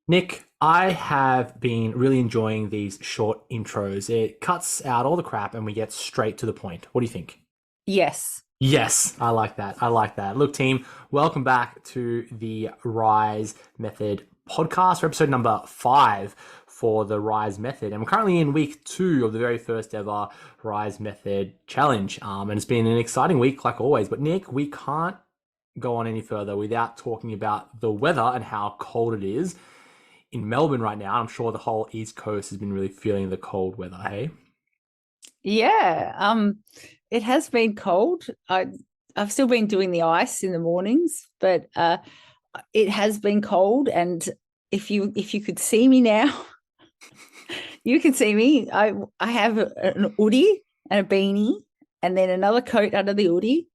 Nick, I have been really enjoying these short intros. It cuts out all the crap and we get straight to the point. What do you think? Yes. Yes, I like that. I like that. Look, team, welcome back to the Rise Method podcast for episode number 5 for the Rise Method. And we're currently in week 2 of the very first ever Rise Method challenge. And it's been an exciting week, like always. But, Nick, we can't go on any further without talking about the weather and how cold it is in Melbourne right now. I'm sure the whole East Coast has been really feeling the cold weather, hey? Yeah. It has been cold. I've still been doing the ice in the mornings, but it has been cold. And if you could see me now, you can see me. I have an hoodie and a beanie, and then another coat under the hoodie.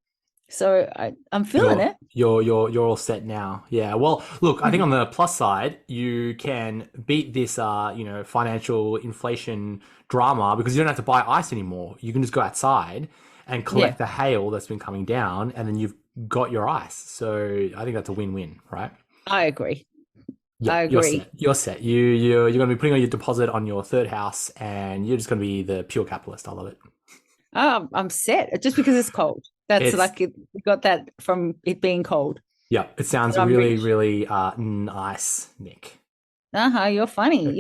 So I'm feeling You're it. you're all set now. Yeah. Well, look, I think on the plus side, you can beat this financial inflation drama because you don't have to buy ice anymore. You can just go outside and Yeah, collect the hail that's been coming down and then you've got your ice. So I think that's a win-win, right? I agree. Yeah, I you're agree. set. You're set. You're going to be putting on your deposit on your third house and you're just going to be the pure capitalist. I love it. I'm set just because it's cold. That's It's like it got that from it being cold. Yeah, it sounds But I'm really, rich. really nice, Nick. Uh-huh, you're funny.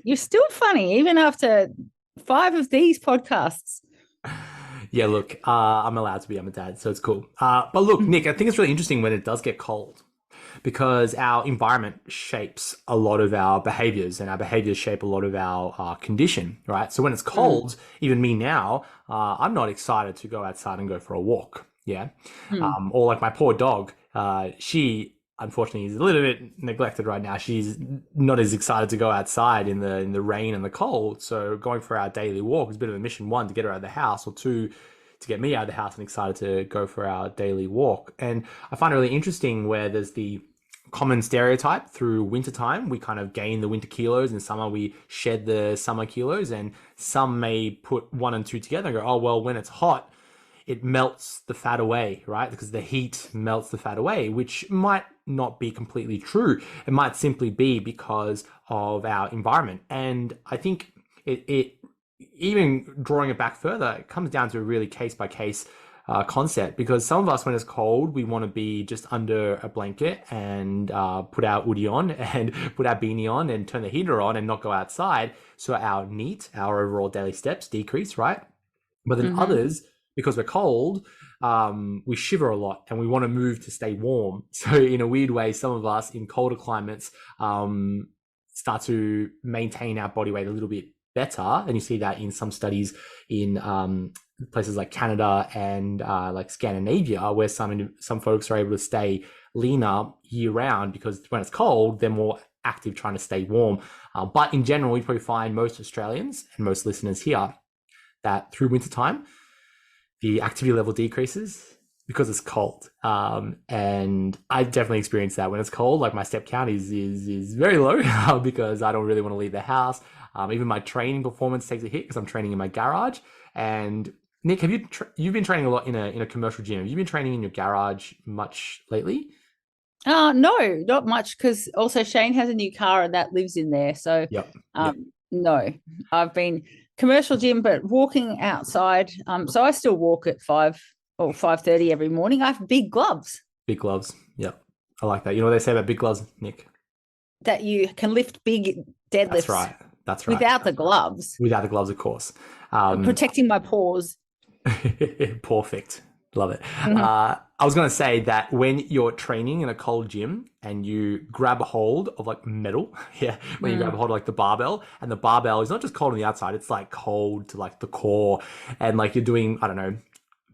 You're still funny even after 5 of these podcasts. Yeah, look, I'm allowed to be. I'm a dad, so it's cool. But look, Nick, I think it's really interesting when it does get cold because our environment shapes a lot of our behaviors and our behaviors shape a lot of our condition, right? So when it's Mm, cold, even me now, I'm not excited to go outside and go for a walk. Yeah. mm. Or like my poor dog, she unfortunately is a little bit neglected right now. She's not as excited to go outside in the rain and the cold. So going for our daily walk is a bit of a mission, one, to get her out of the house, or two, to get me out of the house and excited to go for our daily walk. And I find it really interesting where there's the common stereotype through wintertime. We kind of gain the winter kilos. In summer, we shed the summer kilos. And some may put one and two together and go, oh, well, when it's hot, it melts the fat away, right? Because the heat melts the fat away, which might not be completely true. It might simply be because of our environment. And I think it even drawing it back further, it comes down to a really case by case concept because some of us, when it's cold, we want to be just under a blanket and put our hoodie on and put our beanie on and turn the heater on and not go outside. So our NEAT, our overall daily steps decrease, right? But then Mm-hmm. others, because we're cold, we shiver a lot and we want to move to stay warm. So in a weird way, some of us in colder climates start to maintain our body weight a little bit better. And you see that in some studies in places like Canada and like Scandinavia, where some folks are able to stay leaner year round because when it's cold, they're more active trying to stay warm. But in general, you probably find most Australians and most listeners here that through wintertime, the activity level decreases because it's cold. And I definitely experience that when it's cold. Like my step count is very low because I don't really want to leave the house. Even my training performance takes a hit because I'm training in my garage. And Nick, have you've been training a lot in a commercial gym? Have you been training in your garage much lately? No, not much because also Shane has a new car and that lives in there. So Yep. Yep. no, I've been commercial gym, but walking outside. So I still walk at 5 or 5:30 every morning. I have big gloves Big gloves. Yep. I like that. You know what they say about big gloves, Nick? that you can lift big That's deadlifts right. That's right. without the gloves, Without the gloves, of course. Um, protecting my paws. Perfect. Love it. Mhm. I was going to say that when you're training in a cold gym and you grab a hold of like metal, yeah, when you grab a Mm. hold of like the barbell, and the barbell is not just cold on the outside, it's like cold to like the core. And like you're doing, I don't know,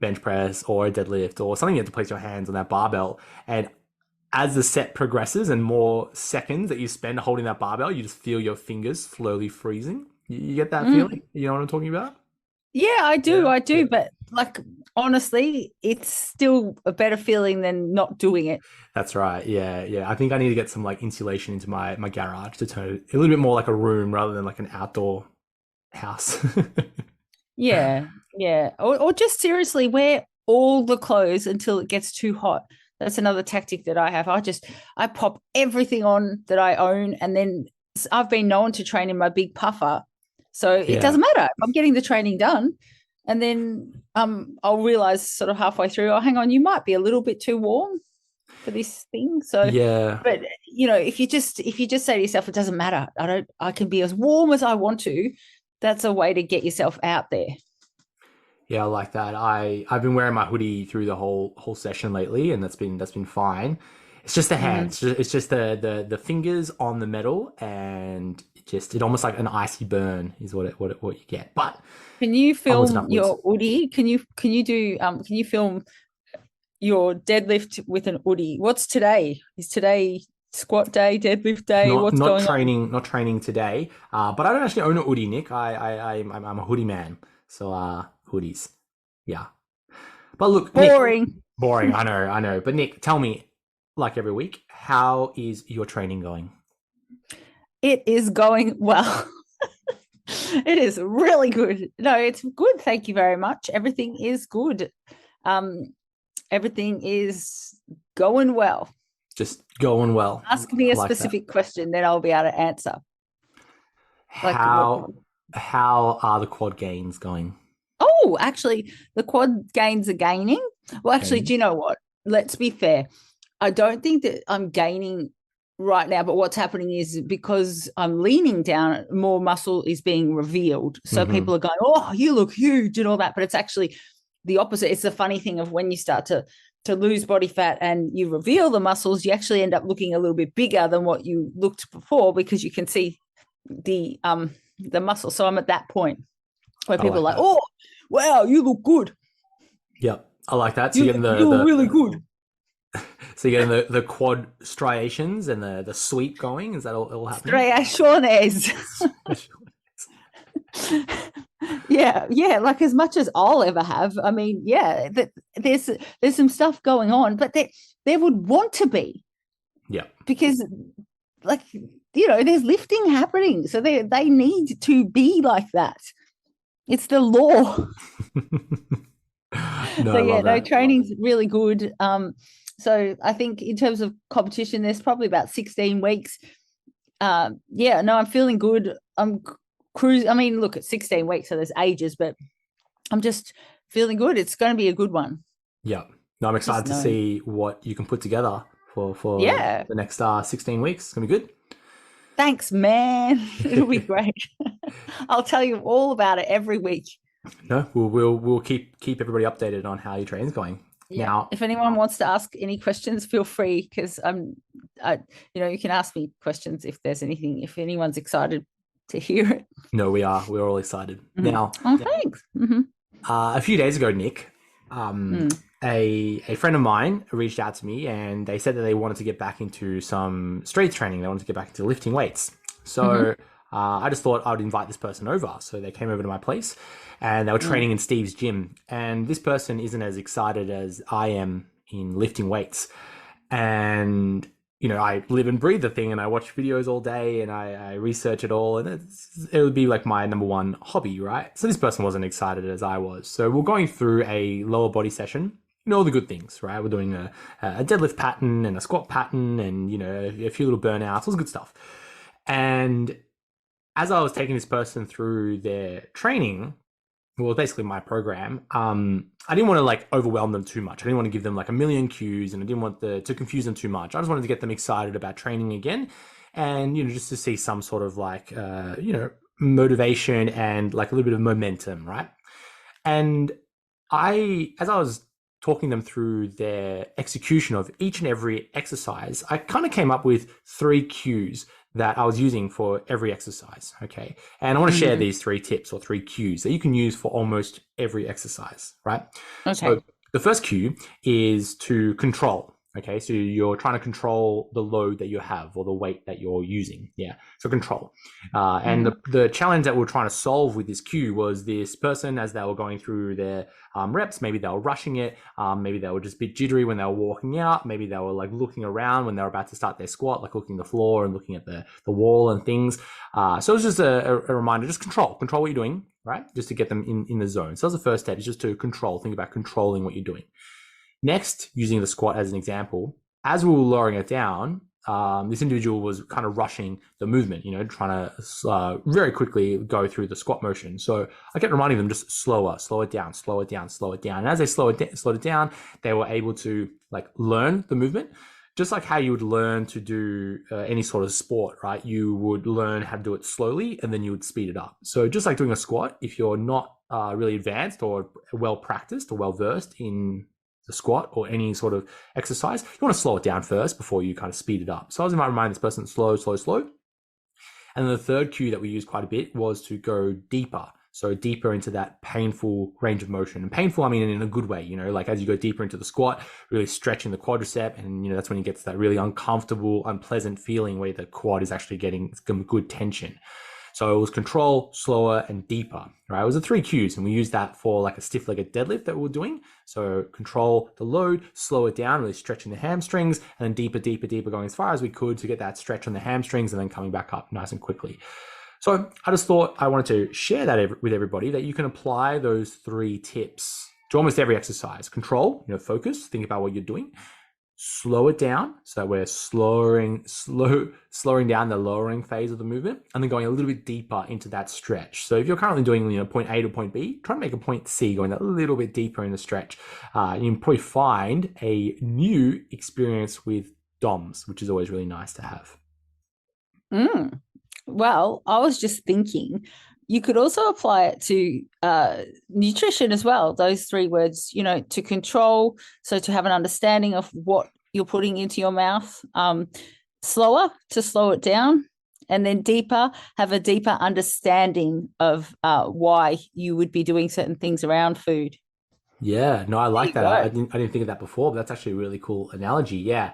bench press or a deadlift or something, you have to place your hands on that barbell. And as the set progresses and more seconds that you spend holding that barbell, you just feel your fingers slowly freezing. You get that feeling? Mm. You know what I'm talking about? Yeah, I do. Yeah. I Yeah. do. But like, honestly, it's still a better feeling than not doing it. That's right. Yeah, yeah. I think I need to get some like insulation into my garage to turn it a little bit more like a room rather than like an outdoor house. Yeah. Yeah. Or just seriously wear all the clothes until it gets too hot. That's another tactic that I have. I pop everything on that I own, and then I've been known to train in my big puffer, so it Yeah. doesn't matter if I'm getting the training done. And then I'll realize sort of halfway through, oh, hang on, you might be a little bit too warm for this thing. So, Yeah. but if you just say to yourself, it doesn't matter. I can be as warm as I want to. That's a way to get yourself out there. Yeah, I like that. I've been wearing my hoodie through the whole session lately, and that's been fine. It's just the hands. It's just the fingers on the metal, and it almost like an icy burn is what you get. But Can you onwards and film upwards. your Udi? Can you film your deadlift with an Udi? What's today? Is today squat day, deadlift day? Not What's not going on? training not training today. But I don't actually own a hoodie, Nick. I'm a hoodie man. So hoodies. Yeah. But look, Nick, Boring. boring. I know. But Nick, tell me, like every week, how is your training going? It is going well. It is really good. No, it's good. Thank you very much. Everything is good. Everything is going well. Just going well. Ask me I a like that. specific question, then I'll be able to answer. Like, How are the quad gains going? oh, actually, the quad gains are gaining. Well, actually, Okay. do you know what? Let's be fair. I don't think that I'm gaining right now, but what's happening is because I'm leaning down, more muscle is being revealed. So Mm-hmm. people are going, oh, you look huge and all that. But it's actually the opposite. It's the funny thing of when you start to lose body fat and you reveal the muscles, you actually end up looking a little bit bigger than what you looked before because you can see the muscle. So I'm at that point where I people are like like, that. oh, wow, you look good. Yep. I like that. So You you're getting look really good. so you're getting the quad striations and the sweep going. Is that all happening? Striaciones. Yeah, like as much as I'll ever have. I mean, yeah, there's some stuff going on, but there would want to be Yeah. because, like, there's lifting happening, so they need to be like that. It's the law. No, So I yeah, love no, that. training's really good. So I think in terms of competition, there's probably about 16 weeks. Yeah, no, I'm feeling good. I'm cruising. I mean, look, it's 16 weeks, so there's ages, but I'm just feeling good. It's going to be a good one. Yeah. No, I'm Just excited to knowing. see what you can put together for Yeah. the next 16 weeks. It's gonna be good. Thanks, man. It'll be great. I'll tell you all about it every week. No, we'll keep everybody updated on how your training's going. Yeah. Now, If anyone wants to ask any questions, feel free because you can ask me questions if there's anything, if anyone's excited to hear it. no, we're all excited. Mm-hmm. Now, Oh, thanks. Mm-hmm. a few days ago, Nick, Mm. a friend of mine reached out to me and they said that they wanted to get back into some strength training. They wanted to get back into lifting weights. So I just thought I would invite this person over. So they came over to my place and they were training in Steve's gym. And this person isn't as excited as I am in lifting weights. And I live and breathe the thing and I watch videos all day and I research it all and it would be like my number one hobby, right? So this person wasn't excited as I was. So we're going through a lower body session, all the good things, right? We're doing a deadlift pattern and a squat pattern and, a few little burnouts, all the good stuff. And as I was taking this person through their training, well, basically my program, I didn't want to like overwhelm them too much. I didn't want to give them like a million cues and I didn't want to confuse them too much. I just wanted to get them excited about training again and, just to see some sort of like, motivation and like a little bit of momentum, right? And as I was talking them through their execution of each and every exercise, I kind of came up with 3 cues that I was using for every exercise. Okay. And I want to share these 3 tips or 3 cues that you can use for almost every exercise, right? Okay. So the first cue is to control. Okay. So you're trying to control the load that you have or the weight that you're using. Yeah. So control. And the challenge that we're trying to solve with this cue was this person, as they were going through their reps, maybe they were rushing it. Maybe they were just a bit jittery when they were walking out. Maybe they were like looking around when they were about to start their squat, like looking at the floor and looking at the wall and things. So it's just a reminder, just control what you're doing, right? Just to get them in the zone. So that's the first step, is just to control. Think about controlling what you're doing. Next, using the squat as an example, as we were lowering it down, this individual was kind of rushing the movement, trying to very quickly go through the squat motion. So I kept reminding them just slower, slow it down, slow it down, slow it down. And as they slowed it down, they were able to like learn the movement, just like how you would learn to do any sort of sport, right? You would learn how to do it slowly and then you would speed it up. So just like doing a squat, if you're not really advanced or well practiced or well versed in the squat or any sort of exercise, you want to slow it down first before you kind of speed it up. So I was reminding this person slow, slow, slow. And then the third cue that we used quite a bit was to go deeper. So deeper into that painful range of motion. And painful, I mean, in a good way, like as you go deeper into the squat, really stretching the quadricep. And, that's when you get to that really uncomfortable, unpleasant feeling where the quad is actually getting some good tension. So it was control, slower, and deeper, right? It was the 3 cues, and we used that for like a stiff-legged deadlift that we were doing. So control the load, slow it down, really stretching the hamstrings, and then deeper, deeper, deeper, going as far as we could to get that stretch on the hamstrings, and then coming back up nice and quickly. So I just thought I wanted to share that with everybody, that you can apply those 3 tips to almost every exercise. Control, focus, think about what you're doing. Slow it down so that we're slowing down the lowering phase of the movement, and then going a little bit deeper into that stretch. So if you're currently doing point A to point B, try to make a point C, going a little bit deeper in the stretch. You can probably find a new experience with DOMs, which is always really nice to have. Well, I was just thinking you could also apply it to nutrition as well. Those 3 words, to control, so to have an understanding of what you're putting into your mouth, slower, to slow it down, and then deeper, have a deeper understanding of why you would be doing certain things around food. Yeah, no, I like that. I didn't think of that before, but that's actually a really cool analogy. Yeah.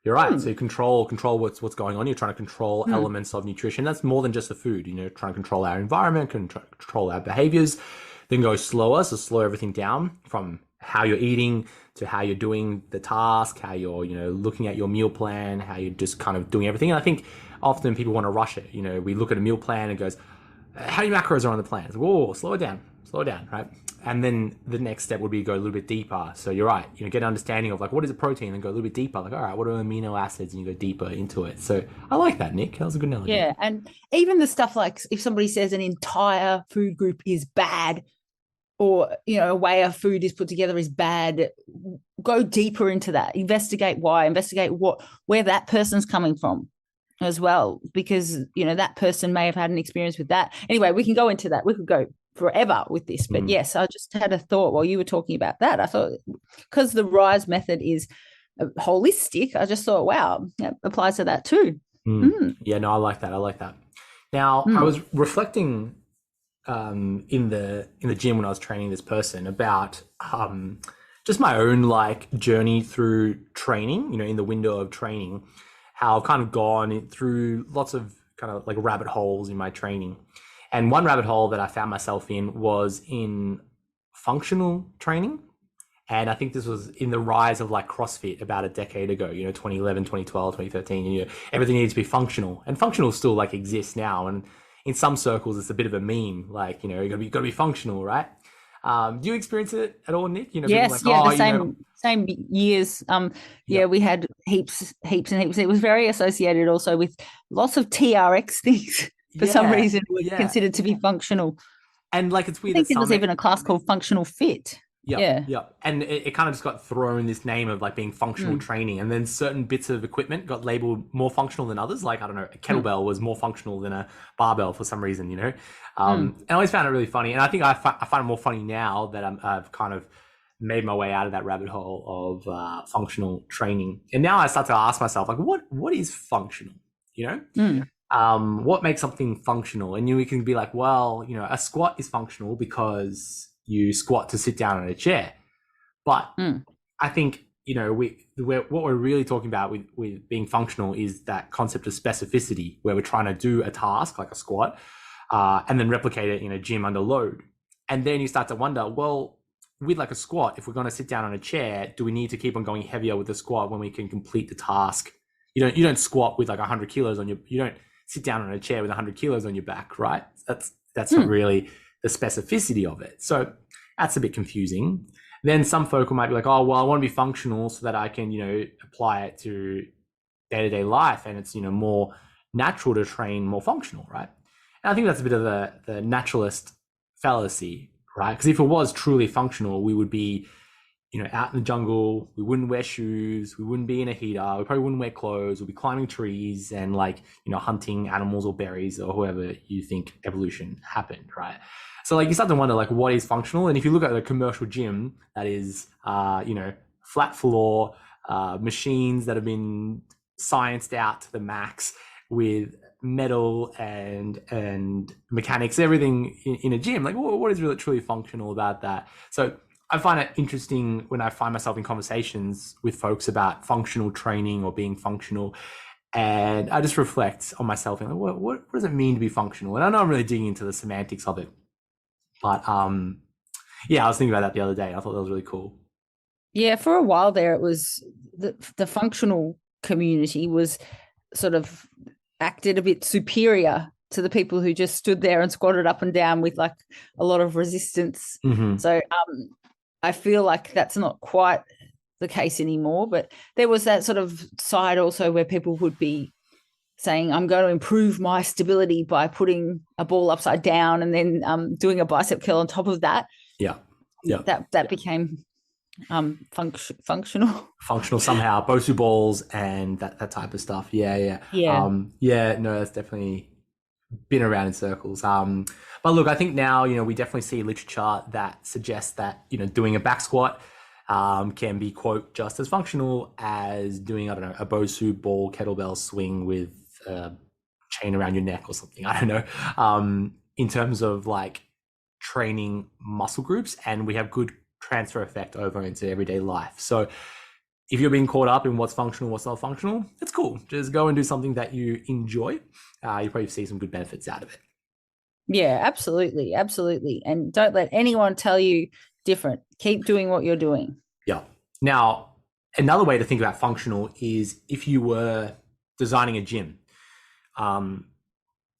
You're right. So you control what's going on. You're trying to control elements of nutrition. That's more than just the food. Trying to control our environment, control our behaviors. Then go slower. So slow everything down from how you're eating to how you're doing the task, how you're looking at your meal plan, how you're just kind of doing everything. And I think often people want to rush it. We look at a meal plan and it goes, how many macros are on the plan? It's, whoa, slow it down, right? And then the next step would be go a little bit deeper. So you're right, get an understanding of like, what is a protein, and go a little bit deeper. Like, all right, what are amino acids? And you go deeper into it. So I like that, Nick. That was a good analogy. Yeah. And even the stuff like if somebody says an entire food group is bad, or, a way a food is put together is bad, go deeper into that. Investigate why, investigate where that person's coming from as well, because, that person may have had an experience with that. Anyway, we can go into that. We could go forever with this, but yes, I just had a thought while you were talking about that. I thought, because the RISE method is holistic, I just thought, wow, that applies to that too. Yeah, no, I like that. Now, I was reflecting in the gym when I was training this person about just my own like journey through training, in the window of training, how I've kind of gone through lots of kind of like rabbit holes in my training. And one rabbit hole that I found myself in was in functional training. And I think this was in the rise of like CrossFit about a decade ago, 2011, 2012, 2013, everything needs to be functional, and functional still like exists now. And in some circles, it's a bit of a meme, like, you gotta be functional, right? Do you experience it at all, Nick? Yes, like, the same years. We had heaps and heaps. It was very associated also with lots of TRX things. For some reason, were considered to be functional. And like, it's weird. I think there was even a class called functional fit. Yeah. And it kind of just got thrown this name of like being functional training. And then certain bits of equipment got labeled more functional than others. Like, I don't know, a kettlebell was more functional than a barbell for some reason, And I always found it really funny. And I think I find it more funny now that I've kind of made my way out of that rabbit hole of functional training. And now I start to ask myself, like, what is functional? What makes something functional? And we can be like, well, a squat is functional because you squat to sit down in a chair. But I think, what we're really talking about with being functional is that concept of specificity, where we're trying to do a task like a squat and then replicate it in a gym under load. And then you start to wonder, well, with like a squat, if we're going to sit down on a chair, do we need to keep on going heavier with the squat when we can complete the task? You don't squat with like 100 kilos on you don't sit down on a chair with 100 kilos on your back, right? That's not really the specificity of it. So that's a bit confusing. Then some folk might be like, oh, well, I want to be functional so that I can, apply it to day-to-day life, and it's, more natural to train more functional, right? And I think that's a bit of the naturalist fallacy, right? Because if it was truly functional, we would be, out in the jungle. We wouldn't wear shoes. We wouldn't be in a heater. We probably wouldn't wear clothes. We'd be climbing trees and like, hunting animals or berries or whoever you think evolution happened, right? So like you start to wonder like what is functional. And if you look at a commercial gym that is, flat floor, machines that have been scienced out to the max with metal and mechanics, everything in a gym, like what is really truly functional about that? So I find it interesting when I find myself in conversations with folks about functional training or being functional, and I just reflect on myself and like, what does it mean to be functional? And I know I'm really digging into the semantics of it, but yeah, I was thinking about that the other day. I thought that was really cool. Yeah, for a while there, it was the functional community was sort of acted a bit superior to the people who just stood there and squatted up and down with like a lot of resistance. Mm-hmm. So I feel like that's not quite the case anymore. But there was that sort of side also where people would be saying, I'm going to improve my stability by putting a ball upside down and then doing a bicep curl on top of that. Yeah. Yeah. That became functional Somehow, Bosu balls and that type of stuff. Yeah. Yeah. No, that's definitely been around in circles. But look, I think now, we definitely see literature that suggests that, doing a back squat can be, quote, just as functional as doing, I don't know, a Bosu ball kettlebell swing with a chain around your neck or something. I don't know. In terms of like training muscle groups, and we have good transfer effect over into everyday life. So if you're being caught up in what's functional, what's not functional, it's cool. Just go and do something that you enjoy. You probably see some good benefits out of it. Yeah, absolutely. Absolutely. And don't let anyone tell you different. Keep doing what you're doing. Yeah. Now, another way to think about functional is if you were designing a gym, and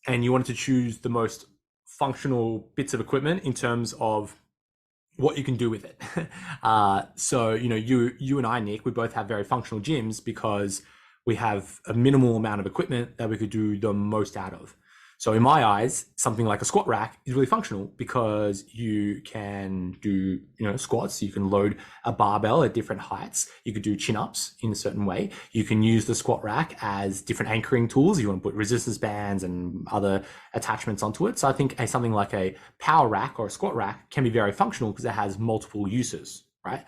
you wanted to choose the most functional bits of equipment in terms of what you can do with it. So, you and I, Nick, we both have very functional gyms because we have a minimal amount of equipment that we could do the most out of. So in my eyes, something like a squat rack is really functional because you can do, squats. You can load a barbell at different heights. You could do chin-ups in a certain way. You can use the squat rack as different anchoring tools. You want to put resistance bands and other attachments onto it. So I think something like a power rack or a squat rack can be very functional because it has multiple uses, right?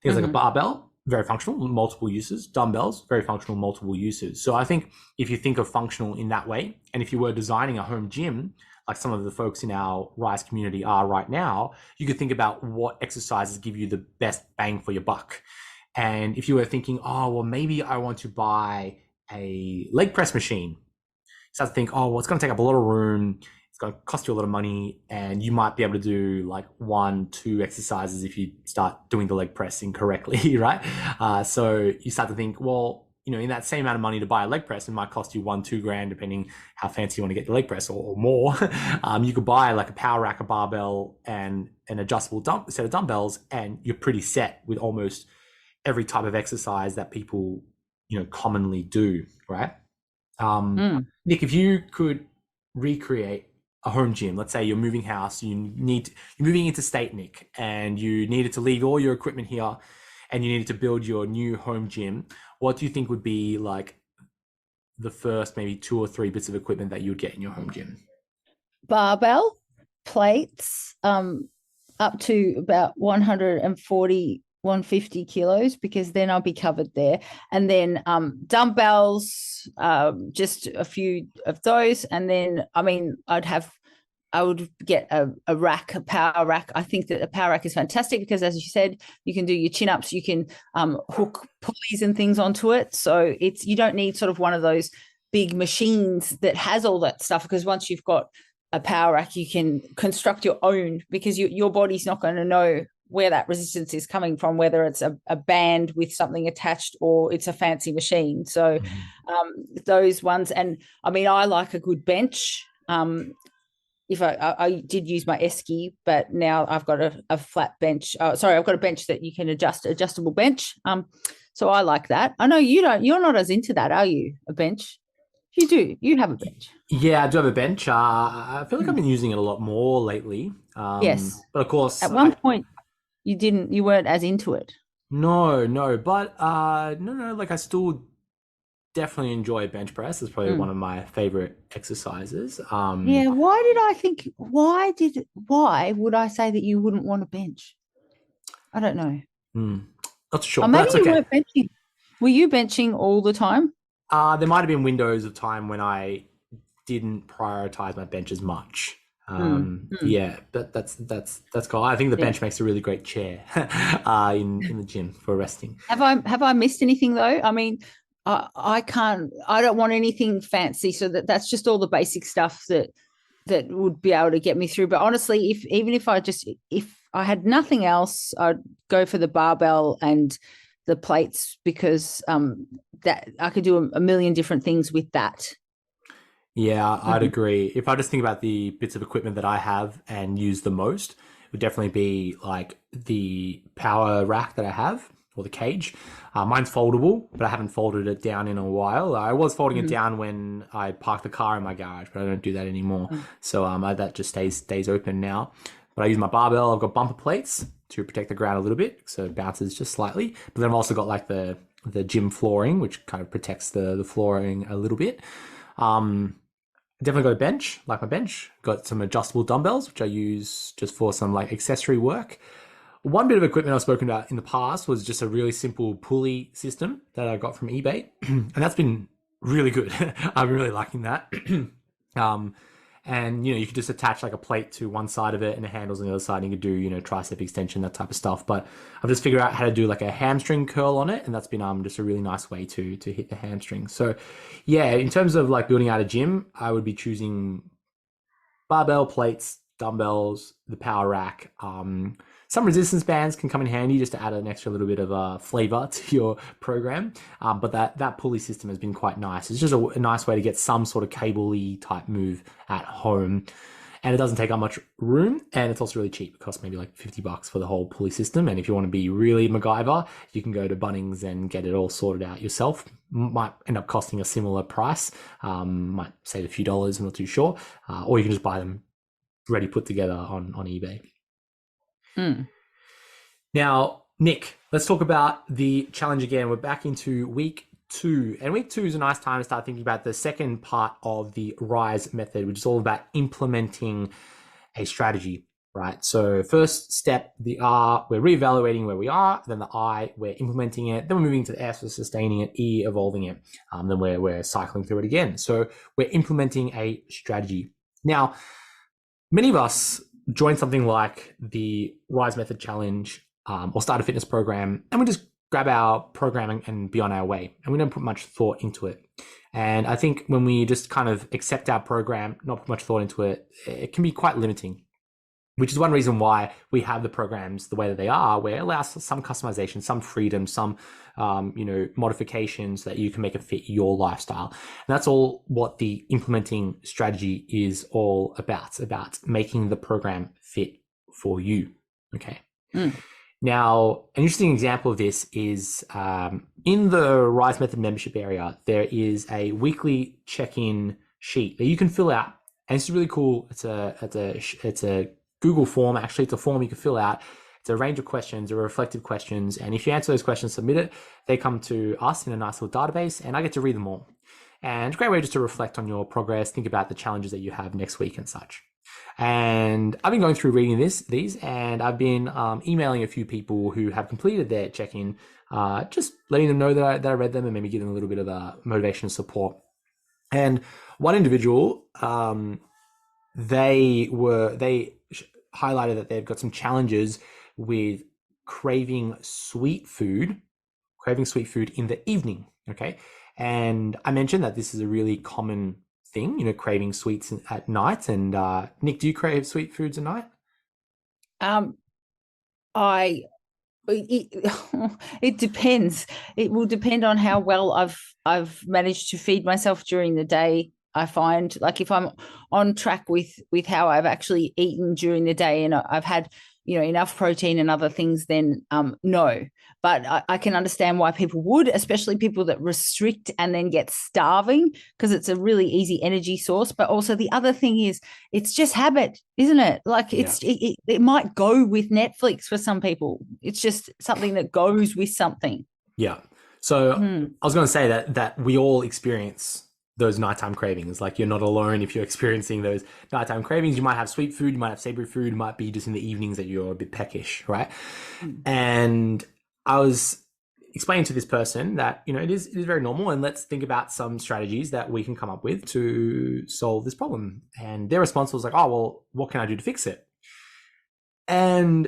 Things like a barbell, very functional, multiple uses. Dumbbells, very functional, multiple uses. So I think if you think of functional in that way, and if you were designing a home gym, like some of the folks in our Rise community are right now, you could think about what exercises give you the best bang for your buck. And if you were thinking, oh, well, maybe I want to buy a leg press machine, start to think, oh, well, it's going to take up a lot of room. It's going to cost you a lot of money, and you might be able to do like 1-2 exercises if you start doing the leg press incorrectly, right? So you start to think, well, in that same amount of money to buy a leg press, it might cost you $1-2 grand, depending how fancy you want to get the leg press or more. You could buy like a power rack, a barbell, and an adjustable set of dumbbells, and you're pretty set with almost every type of exercise that people, commonly do, right? Nick, if you could recreate a home gym, let's say you're moving house, you're moving into state, Nick, and you needed to leave all your equipment here and you needed to build your new home gym, what do you think would be like the first maybe 2 or 3 bits of equipment that you would get in your home gym? Barbell, plates, up to about 140, 150 kilos, because then I'll be covered there. And then dumbbells, just a few of those. And then, I would get a rack, a power rack. I think that a power rack is fantastic because, as you said, you can do your chin-ups, you can hook pulleys and things onto it. So you don't need sort of one of those big machines that has all that stuff, because once you've got a power rack, you can construct your own, because your body's not going to know where that resistance is coming from, whether it's a band with something attached or it's a fancy machine. So those ones. And I like a good bench. if I did use my esky, but now I've got a flat bench. Sorry, I've got a bench that you can adjustable bench. So I like that. I know you don't. You're not as into that, are you? A bench? You do. You have a bench. Yeah, I do have a bench. I feel like I've Mm. been using it a lot more lately. Yes. But of course, At one point, you didn't. You weren't as into it. no, no, but no, like I still definitely enjoy bench press. It's probably one Mm. of my favorite exercises. Yeah. Why did I think? Why would I say that you wouldn't want a bench? I don't know. Hmm, not Or sure, but maybe that's you okay. weren't benching. Were you benching all the time? There might have been windows of time when I didn't prioritize my bench as much. Mm. Mm. Yeah, but that's cool. I think the Yeah. bench makes a really great chair in the gym for resting. Have I missed anything though? I mean, I can't. I don't want anything fancy. So that's just all the basic stuff that would be able to get me through. But honestly, if even if I had nothing else, I'd go for the barbell and the plates because that I could do a million different things with that. Yeah, I'd Mhm. agree. If I just think about the bits of equipment that I have and use the most, it would definitely be like the power rack that I have or the cage. Mine's foldable, but I haven't folded it down in a while. I was folding it Mhm. down when I parked the car in my garage, but I don't do that anymore. Mm. So that just stays open now. But I use my barbell. I've got bumper plates to protect the ground a little bit, so it bounces just slightly. But then I've also got like the gym flooring, which kind of protects the flooring a little bit. Um, Definitely got a bench, like my bench. Got some adjustable dumbbells, which I use just for some like accessory work. One bit of equipment I've spoken about in the past was just a really simple pulley system that I got from eBay, and that's been really good. I've been really liking that. um, and you could just attach like a plate to one side of it and the handles on the other side. And you could do tricep extension, that type of stuff. But I've just figured out how to do like a hamstring curl on it, and that's been just a really nice way to hit the hamstring. So yeah, in terms of like building out a gym, I would be choosing barbell plates, dumbbells, the power rack. Some resistance bands can come in handy just to add an extra little bit of flavor to your program. But that pulley system has been quite nice. It's just a nice way to get some sort of cable-y type move at home. And it doesn't take up much room, and it's also really cheap. It costs maybe like $50 for the whole pulley system. And if you want to be really MacGyver, you can go to Bunnings and get it all sorted out yourself. Might end up costing a similar price. Might save a few dollars, I'm not too sure. Or you can just buy them ready put together on eBay. Mm. Now, Nick, let's talk about the challenge again. We're back into week 2. And week 2 is a nice time to start thinking about the second part of the RISE method, which is all about implementing a strategy, right? So first step, the R, we're reevaluating where we are. Then the I, we're implementing it. Then we're moving to the S, we're sustaining it. E, evolving it. Then we're cycling through it again. So we're implementing a strategy. Now, many of us join something like the RISE method challenge or start a fitness program, and we just grab our programming and be on our way. And we don't put much thought into it. And I think when we just kind of accept our program, not put much thought into it, it can be quite limiting, which is one reason why we have the programs the way that they are, where it allows some customization, some freedom, some modifications that you can make it fit your lifestyle. And that's all what the implementing strategy is all about. It's about making the program fit for you. Okay. Mm. Now, an interesting example of this is in the RISE Method membership area, there is a weekly check-in sheet that you can fill out, and it's really cool. It's a Google form. Actually, it's a form you can fill out. It's a range of questions, or reflective questions, and if you answer those questions, submit it. They come to us in a nice little database, and I get to read them all. And it's a great way just to reflect on your progress, think about the challenges that you have next week and such. And I've been going through reading these, and I've been emailing a few people who have completed their check-in, just letting them know that I read them and maybe giving them a little bit of motivation and support. And one individual, they highlighted that they've got some challenges with craving sweet food in the evening. Okay, and I mentioned that this is a really common thing, craving sweets at night. And Nick, do you crave sweet foods at night? Um, I it, it depends. It will depend on how well I've managed to feed myself during the day. I find, like, if I'm on track with how I've actually eaten during the day and I've had, enough protein and other things, then no. But I can understand why people would, especially people that restrict and then get starving, because it's a really easy energy source. But also the other thing is, it's just habit, isn't it? Like, Yeah. it might go with Netflix for some people. It's just something that goes with something. Yeah. So Hmm. I was going to say that we all experience those nighttime cravings. Like, you're not alone if you're experiencing those nighttime cravings. You might have sweet food, you might have savory food, it might be just in the evenings that you're a bit peckish, right? Hmm. And I was explaining to this person that, it is very normal, and let's think about some strategies that we can come up with to solve this problem. And their response was like, oh, well, what can I do to fix it? And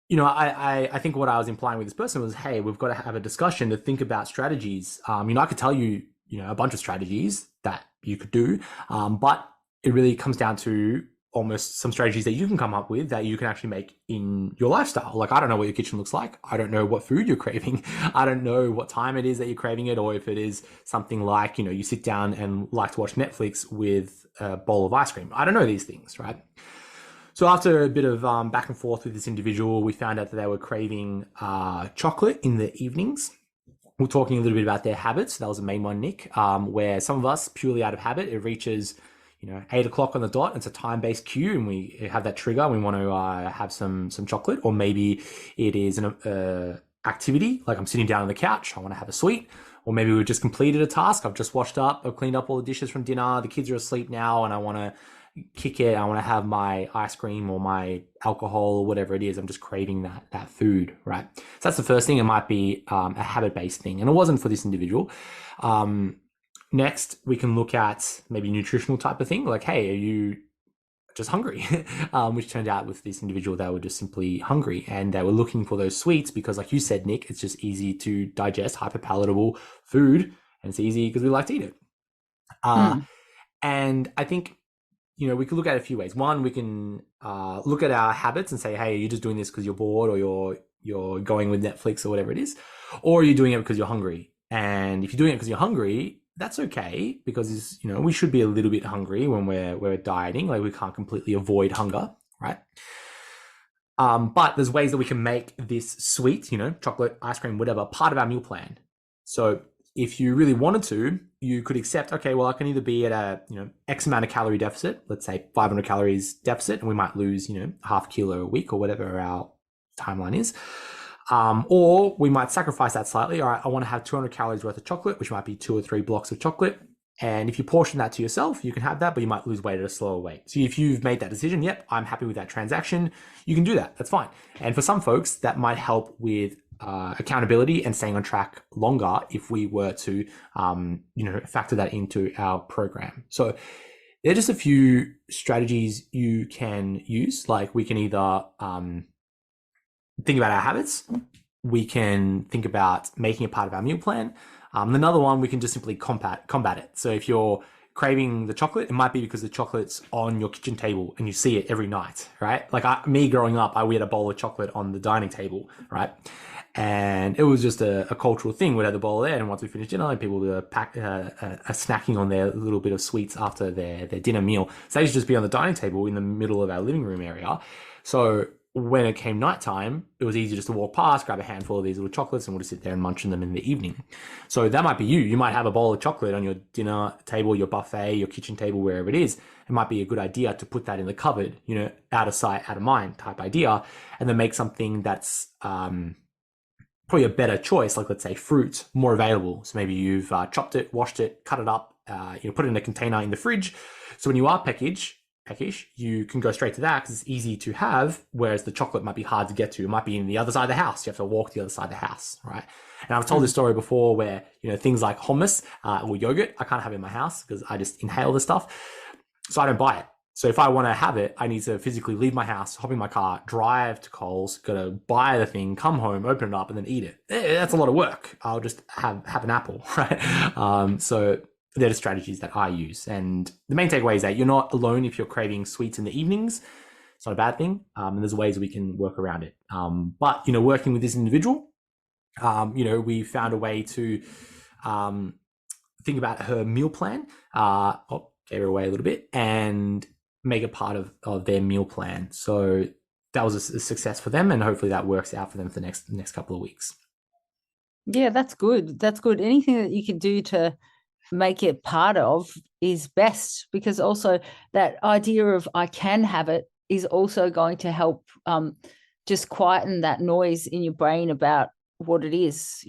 I think what I was implying with this person was, hey, we've got to have a discussion to think about strategies. I could tell you, a bunch of strategies that you could do, but it really comes down to almost some strategies that you can come up with that you can actually make in your lifestyle. Like, I don't know what your kitchen looks like. I don't know what food you're craving. I don't know what time it is that you're craving it, or if it is something like, you sit down and like to watch Netflix with a bowl of ice cream. I don't know these things, right? So after a bit of back and forth with this individual, we found out that they were craving chocolate in the evenings. We're talking a little bit about their habits. That was the main one, Nick, where some of us, purely out of habit, it reaches 8 o'clock on the dot. It's a time-based cue, and we have that trigger. We want to have some chocolate, or maybe it is an activity, like I'm sitting down on the couch. I want to have a sweet, or maybe we've just completed a task. I've just washed up, I've cleaned up all the dishes from dinner. The kids are asleep now, and I want to kick it. I want to have my ice cream or my alcohol or whatever it is. I'm just craving that food, right? So that's the first thing. It might be a habit-based thing, and it wasn't for this individual. Next, we can look at maybe nutritional type of thing, like, hey, are you just hungry? Which turned out with this individual, they were just simply hungry, and they were looking for those sweets because, like you said, Nick, it's just easy to digest, hyper palatable food, and it's easy because we like to eat it. Hmm. And I think we could look at it a few ways. One, we can look at our habits and say, hey, are you just doing this because you're bored, or you're going with Netflix or whatever it is, or are you doing it because you're hungry? And if you're doing it because you're hungry, that's okay, because we should be a little bit hungry when we're dieting. Like, we can't completely avoid hunger, right? But there's ways that we can make this sweet, chocolate, ice cream, whatever, part of our meal plan. So if you really wanted to, you could accept, okay, well, I can either be at a, X amount of calorie deficit, let's say 500 calories deficit, and we might lose, half a kilo a week or whatever our timeline is. Or we might sacrifice that slightly. All right, I want to have 200 calories worth of chocolate, which might be 2 or 3 blocks of chocolate. And if you portion that to yourself, you can have that, but you might lose weight at a slower rate. So if you've made that decision, yep, I'm happy with that transaction, you can do that. That's fine. And for some folks, that might help with accountability and staying on track longer if we were to, factor that into our program. So there are just a few strategies you can use. Like, we can either think about our habits. We can think about making it part of our meal plan. Another one, we can just simply combat it. So if you're craving the chocolate, it might be because the chocolate's on your kitchen table and you see it every night, right? Like, me growing up, we had a bowl of chocolate on the dining table, right? And it was just a cultural thing. We'd have the bowl there, and once we finished dinner, people were snacking on their little bit of sweets after their dinner meal. So they used to just be on the dining table in the middle of our living room area. So when it came nighttime, it was easy just to walk past, grab a handful of these little chocolates, and we'll just sit there and munch on them in the evening. So that might be you. You might have a bowl of chocolate on your dinner table, your buffet, your kitchen table, wherever it is. It might be a good idea to put that in the cupboard, out of sight, out of mind type idea, and then make something that's probably a better choice, like, let's say, fruit, more available. So maybe you've chopped it, washed it, cut it up, put it in a container in the fridge. So when you are peckish, you can go straight to that because it's easy to have, whereas the chocolate might be hard to get to. It might be in the other side of the house. You have to walk to the other side of the house, right? And I've told this story before where, things like hummus or yogurt, I can't have in my house because I just inhale the stuff. So I don't buy it. So if I want to have it, I need to physically leave my house, hop in my car, drive to Coles, gotta buy the thing, come home, open it up, and then eat it. That's a lot of work. I'll just have an apple, right? So they're the strategies that I use. And the main takeaway is that you're not alone if you're craving sweets in the evenings. It's not a bad thing. And there's ways we can work around it. But, working with this individual, we found a way to think about her meal plan. Gave her away a little bit and make it part of their meal plan. So that was a success for them, and hopefully that works out for them for the next couple of weeks. Yeah, that's good. That's good. Anything that you can do to make it part of is best, because also that idea of I can have it is also going to help just quieten that noise in your brain about what it is,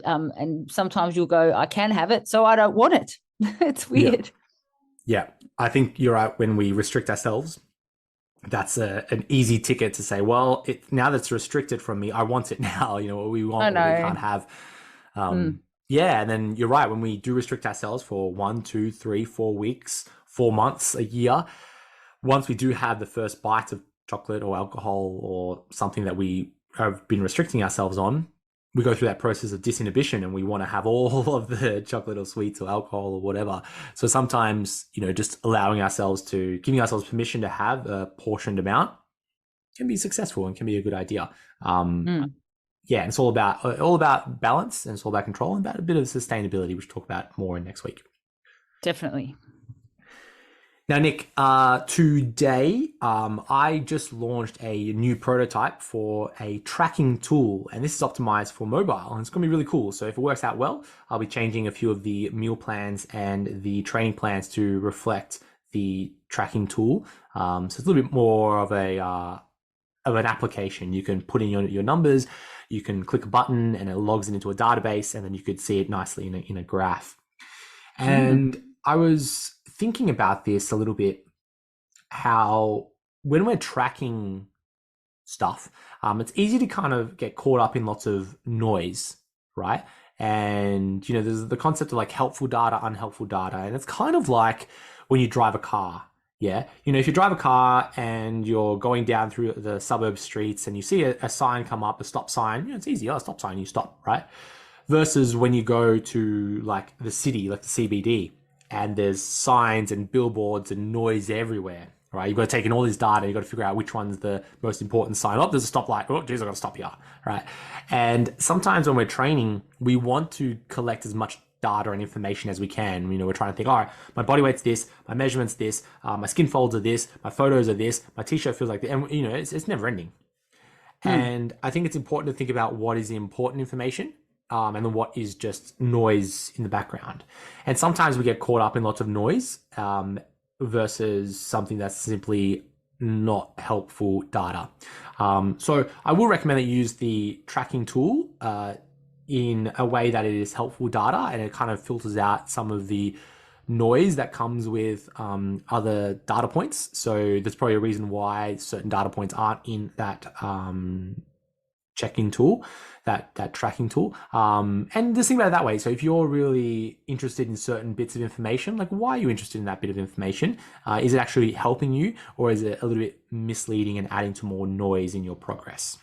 and sometimes you'll go, I can have it, so I don't want it. It's Yeah. weird. Yeah. I think you're right. When we restrict ourselves, that's an easy ticket to say, well, now that's restricted from me, I want it now. What we I want, what we know. can't have. Mm. Yeah, and then you're right. When we do restrict ourselves for 1, 2, 3, 4 weeks, 4 months, a year, once we do have the first bite of chocolate or alcohol or something that we have been restricting ourselves on, we go through that process of disinhibition, and we want to have all of the chocolate or sweets or alcohol or whatever. So sometimes, just giving ourselves permission to have a portioned amount can be successful and can be a good idea. Mm. Yeah, and it's all about balance, and it's all about control, and about a bit of sustainability, which we'll talk about more in next week. Definitely. Now, Nick, today I just launched a new prototype for a tracking tool, and this is optimized for mobile, and it's going to be really cool. So if it works out well, I'll be changing a few of the meal plans and the training plans to reflect the tracking tool. So it's a little bit more of an application. You can put in your numbers, you can click a button, and it logs it into a database, and then you could see it nicely in a graph. And I was thinking about this a little bit, how when we're tracking stuff, it's easy to kind of get caught up in lots of noise, right? And there's the concept of like helpful data, unhelpful data, and it's kind of like when you drive a car. Yeah, if you drive a car and you're going down through the suburb streets and you see a sign come up, a stop sign, it's easy. Oh, stop sign, you stop, right? Versus when you go to like the city, like the CBD, and there's signs and billboards and noise everywhere, right? You've got to take in all this data. You've got to figure out which one's the most important sign. Oh, there's a stoplight. Oh, geez, I've got to stop here, right? And sometimes when we're training, we want to collect as much data and information as we can. We're trying to think, all right, my body weight's this, my measurement's this, my skin folds are this, my photos are this, my t-shirt feels like this, and it's never ending. And I think it's important to think about what is the important information, and then what is just noise in the background. And sometimes we get caught up in lots of noise versus something that's simply not helpful data. So I will recommend that you use the tracking tool in a way that it is helpful data, and it kind of filters out some of the noise that comes with other data points. So there's probably a reason why certain data points aren't in that checking tool, that tracking tool. And just think about it that way. So if you're really interested in certain bits of information, like why are you interested in that bit of information? Is it actually helping you, or is it a little bit misleading and adding to more noise in your progress?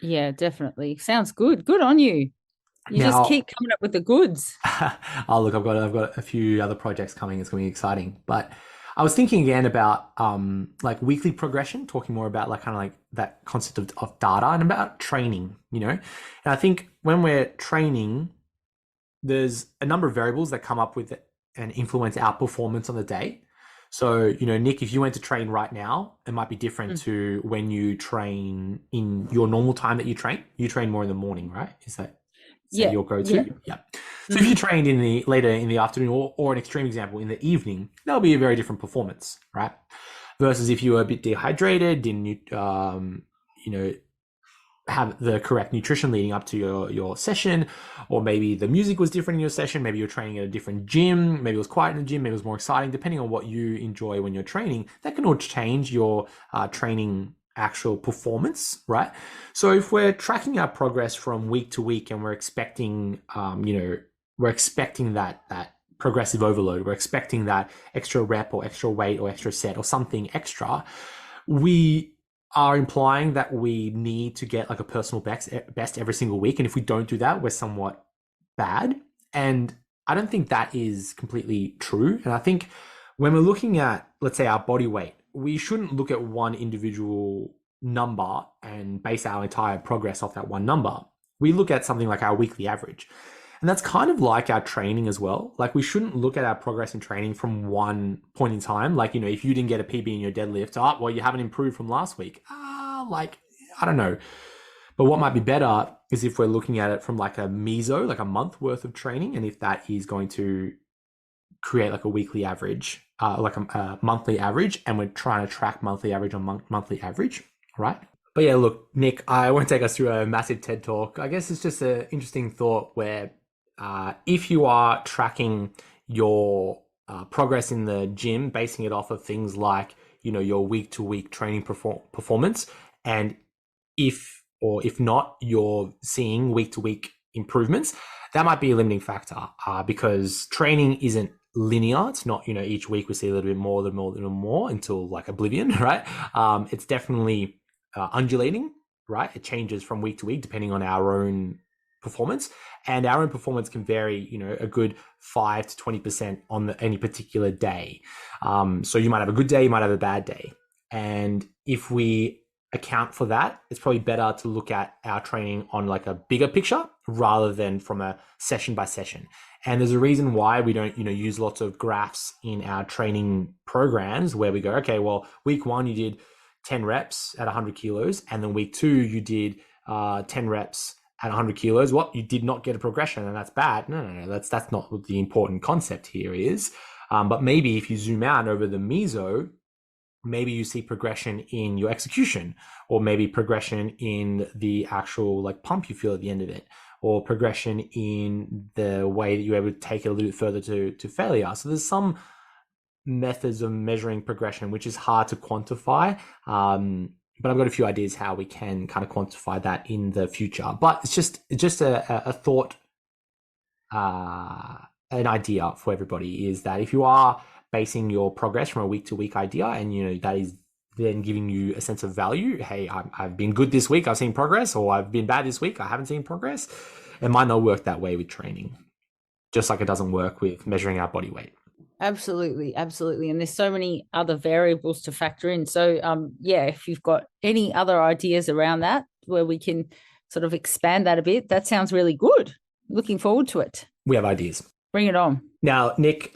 Yeah, definitely. Sounds good. Good on you. You just Now, keep coming up with the goods. oh look, I've got a few other projects coming. It's going to be exciting. But I was thinking again about like weekly progression, talking more about like kind of like that concept of data and about training, And I think when we're training, there's a number of variables that come up with it and influence our performance on the day. So, Nick, if you went to train right now, it might be different to when you train in your normal time that you train. You train more in the morning, right? Is that Yeah. your go-to? Yeah. Yeah. So if you trained later in the afternoon, or an extreme example in the evening, that'll be a very different performance, right? Versus if you were a bit dehydrated, didn't have the correct nutrition leading up to your session, or maybe the music was different in your session, maybe you're training at a different gym, maybe it was quiet in the gym, maybe it was more exciting, depending on what you enjoy when you're training, that can all change your training actual performance, right? So if we're tracking our progress from week to week and we're expecting that progressive overload, we're expecting that extra rep or extra weight or extra set or something extra, we are implying that we need to get like a personal best every single week. And if we don't do that, we're somewhat bad. And I don't think that is completely true. And I think when we're looking at, let's say, our body weight, we shouldn't look at one individual number and base our entire progress off that one number. We look at something like our weekly average. And that's kind of like our training as well. Like we shouldn't look at our progress in training from one point in time. Like, you know, if you didn't get a PB in your deadlift, well, you haven't improved from last week. Like, I don't know. But what might be better is if we're looking at it from like a meso, like a month worth of training. And if that is going to create like a weekly average, like a monthly average, and we're trying to track monthly average on monthly average, right? But yeah, look, Nick, I won't take us through a massive TED talk. I guess it's just an interesting thought where if you are tracking your progress in the gym, basing it off of things like, you know, your week to week training performance, and if not, you're seeing week to week improvements, that might be a limiting factor because training isn't linear. It's not, you know, each week we see a little bit more, a little more until like oblivion, right? It's definitely undulating, right? It changes from week to week depending on our own performance, and our own performance can vary, you know, a good 5 to 20% on any particular day. So you might have a good day, you might have a bad day, and if we account for that, it's probably better to look at our training on like a bigger picture rather than from a session by session. And there's a reason why we don't, you know, use lots of graphs in our training programs where we go, okay, well, week 1 you did 10 reps at 100 kilos, and then week 2 you did 10 reps at 100 kilos. What, you did not get a progression, and that's bad. No, that's not what the important concept here is. But maybe if you zoom out over the meso, maybe you see progression in your execution, or maybe progression in the actual like pump you feel at the end of it, or progression in the way that you're able to take it a little bit further to failure. So there's some methods of measuring progression which is hard to quantify, but I've got a few ideas how we can kind of quantify that in the future. But it's just a thought, an idea for everybody, is that if you are basing your progress from a week to week idea, and you know that is then giving you a sense of value, hey, I've been good this week, I've seen progress, or I've been bad this week, I haven't seen progress. It might not work that way with training, just like it doesn't work with measuring our body weight. Absolutely. And there's so many other variables to factor in. So yeah, if you've got any other ideas around that where we can sort of expand that a bit, that sounds really good. Looking forward to it. We have ideas. Bring it on. Now, Nick,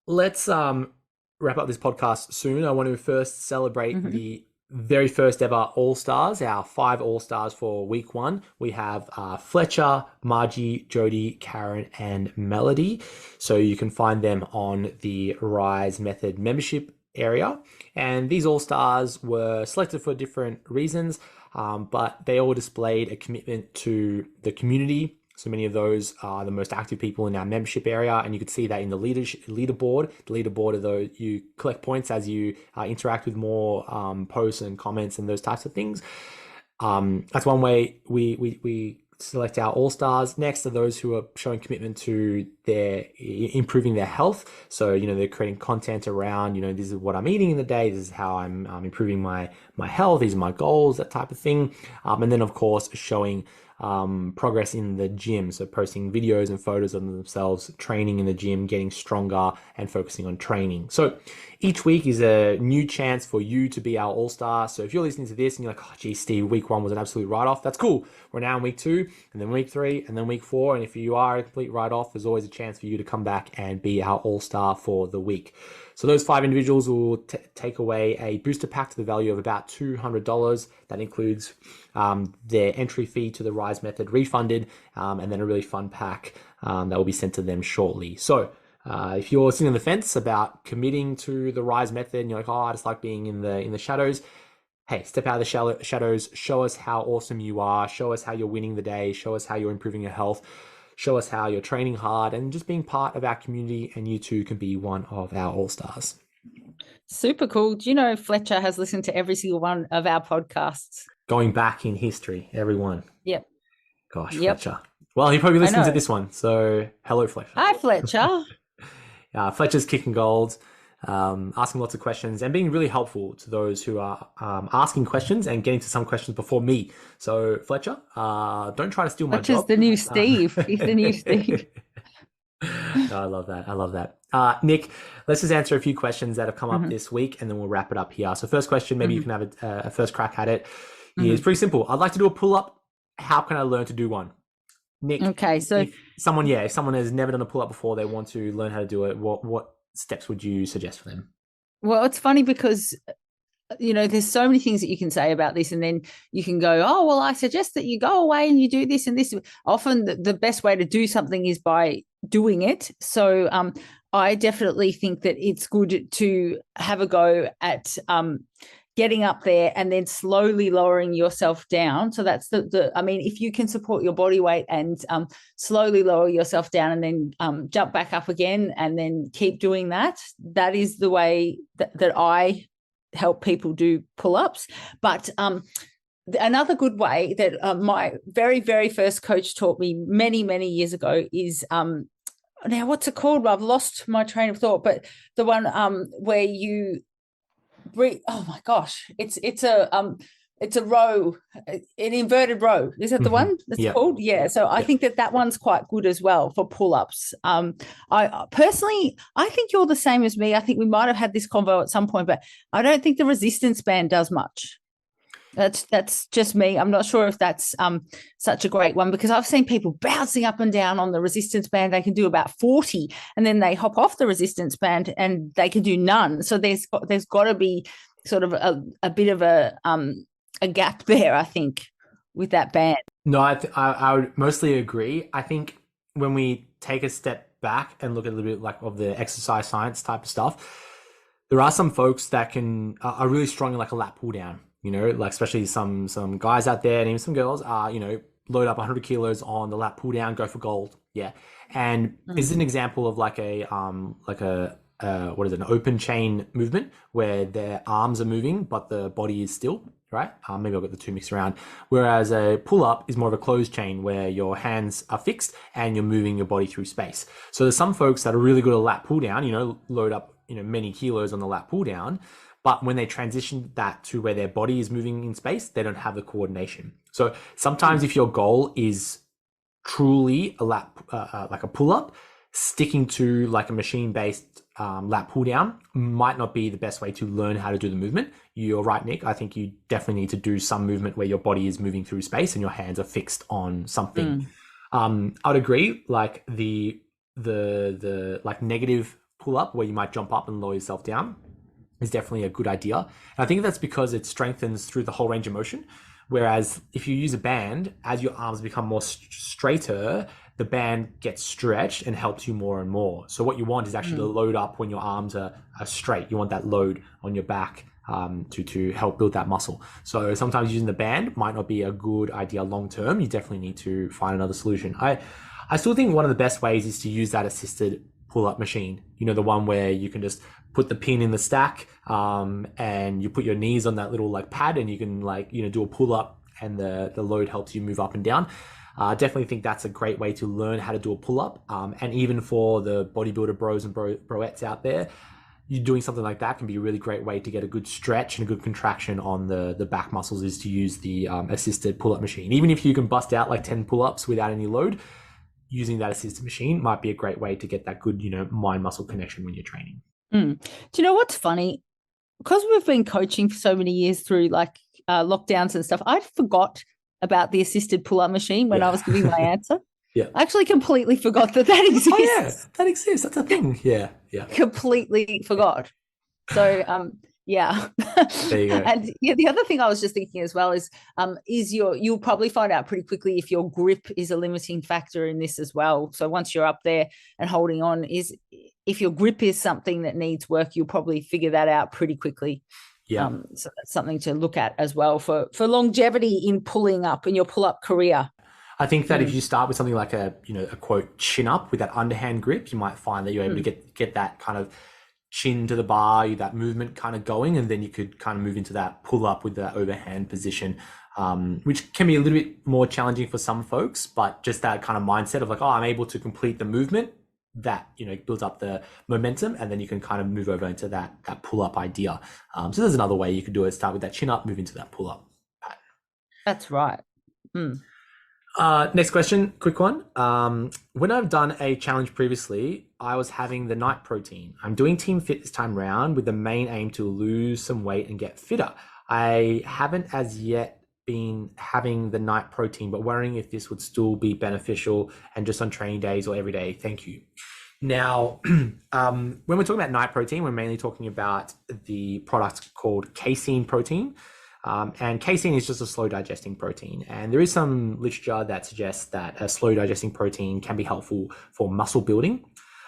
let's wrap up this podcast soon. I want to first celebrate the very first ever All-Stars, our 5 All-Stars for week 1. We have Fletcher, Margie, Jody, Karen, and Melody. So you can find them on the Rise Method membership area. And these All-Stars were selected for different reasons, but they all displayed a commitment to the community. So many of those are the most active people in our membership area, and you could see that in the leaderboard. The leaderboard are those you collect points as you interact with more posts and comments and those types of things. That's one way we select our all-stars. Next are those who are showing commitment to their improving their health. So, you know, they're creating content around, you know, this is what I'm eating in the day, this is how I'm improving my health, these are my goals, that type of thing. And then of course showing progress in the gym, so posting videos and photos of themselves training in the gym, getting stronger and focusing on training. So each week is a new chance for you to be our all-star. So if you're listening to this and you're like, oh geez, Steve, week 1 was an absolute write-off, that's cool. We're now in week 2, and then week 3, and then week 4, and if you are a complete write-off, there's always a chance for you to come back and be our all-star for the week. So those 5 individuals will take away a booster pack to the value of about $200. That includes their entry fee to the Rise Method refunded, and then a really fun pack that will be sent to them shortly. So if you're sitting on the fence about committing to the Rise Method and you're like, oh, I just like being in the shadows, hey, step out of the shadows, show us how awesome you are, show us how you're winning the day, show us how you're improving your health, show us how you're training hard and just being part of our community, and you too can be one of our all-stars. Super cool. Do you know Fletcher has listened to every single one of our podcasts? Going back in history, everyone. Yep. Gosh, yep. Fletcher. Well, he probably listened to this one, so hello, Fletcher. Hi, Fletcher. Fletcher's kicking gold, asking lots of questions and being really helpful to those who are asking questions and getting to some questions before me. So, Fletcher, don't try to steal my job. Fletcher's the new Steve. He's the new Steve. I love that. Nick, let's just answer a few questions that have come up this week, and then we'll wrap it up here. So first question, maybe you can have a first crack at it. It's pretty simple. I'd like to do a pull-up. How can I learn to do one? Nick, Okay, so if someone has never done a pull-up before, they want to learn how to do it, what steps would you suggest for them? well, it's funny because there's so many things that you can say about this, and then you can go, oh, well, I suggest that you go away and you do this and this. Often the best way to do something is by doing it. So I definitely think that it's good to have a go at getting up there and then slowly lowering yourself down. So that's I mean, if you can support your body weight and slowly lower yourself down and then jump back up again and then keep doing that, that is the way that I help people do pull-ups. But another good way that my very, very first coach taught me many, many years ago is now what's it called? I've lost my train of thought, but the one where you breathe. Oh my gosh, it's a row, an inverted row. Is that the one that's called? Yeah. So I think that one's quite good as well for pull-ups. I personally, I think you're the same as me. I think we might have had this convo at some point, but I don't think the resistance band does much. That's just me. I'm not sure if that's such a great one, because I've seen people bouncing up and down on the resistance band. They can do about 40 and then they hop off the resistance band and they can do none. So there's got to be sort of a bit of a gap there, I think, with that band. No, I would mostly agree. I think when we take a step back and look at a little bit like of the exercise science type of stuff, there are some folks that are really strong in like a lat pull down. Like especially some guys out there and even some girls are, load up 100 kilos on the lat pull down, go for gold. Yeah. And this is an example of like an open chain movement where their arms are moving, but the body is still, right? Maybe I'll get the two mixed around. Whereas a pull up is more of a closed chain where your hands are fixed and you're moving your body through space. So there's some folks that are really good at lat pull down, load up, many kilos on the lat pull down. But when they transition that to where their body is moving in space, they don't have the coordination. So sometimes if your goal is truly a lat, like a pull-up, sticking to like a machine-based lat pull-down might not be the best way to learn how to do the movement. You're right, Nick. I think you definitely need to do some movement where your body is moving through space and your hands are fixed on something. I'd agree. Like the like negative pull-up where you might jump up and lower yourself down is definitely a good idea. And I think that's because it strengthens through the whole range of motion. Whereas if you use a band, as your arms become more straighter, the band gets stretched and helps you more and more. So what you want is actually to load up when your arms are straight. You want that load on your back to help build that muscle. So sometimes using the band might not be a good idea long term. You definitely need to find another solution. I still think one of the best ways is to use that assisted pull-up machine. The one where you can just put the pin in the stack and you put your knees on that little like pad and you can do a pull-up and the load helps you move up and down. I definitely think that's a great way to learn how to do a pull-up. And even for the bodybuilder bros and broettes out there, you doing something like that can be a really great way to get a good stretch and a good contraction on the back muscles, is to use the assisted pull-up machine. Even if you can bust out like 10 pull-ups without any load, using that assisted machine might be a great way to get that good, mind muscle connection when you're training. Do you know what's funny? Because we've been coaching for so many years through like lockdowns and stuff, I forgot about the assisted pull-up machine when I was giving my answer. Yeah. I actually completely forgot that exists. Oh, yeah, that exists. That's a thing. Yeah. Completely forgot. So, yeah. There you go. And the other thing I was just thinking as well is you'll probably find out pretty quickly if your grip is a limiting factor in this as well. So once you're up there and holding on, if your grip is something that needs work, you'll probably figure that out pretty quickly. Yeah. So that's something to look at as well for longevity in pulling up in your pull-up career. I think that if you start with something like a quote chin up with that underhand grip, you might find that you're able to get that kind of chin to the bar, that movement kind of going, and then you could kind of move into that pull up with that overhand position, which can be a little bit more challenging for some folks, but just that kind of mindset of like, oh, I'm able to complete the movement, that builds up the momentum, and then you can kind of move over into that pull up idea. So there's another way you could do it. Start with that chin up, move into that pull up pattern. That's right. Next question, quick one. When I've done a challenge previously, I was having the night protein. I'm doing Team Fit this time round with the main aim to lose some weight and get fitter. I haven't as yet been having the night protein, but wondering if this would still be beneficial and just on training days or every day. Thank you. Now, when we're talking about night protein, we're mainly talking about the product called casein protein. And casein is just a slow digesting protein. And there is some literature that suggests that a slow digesting protein can be helpful for muscle building.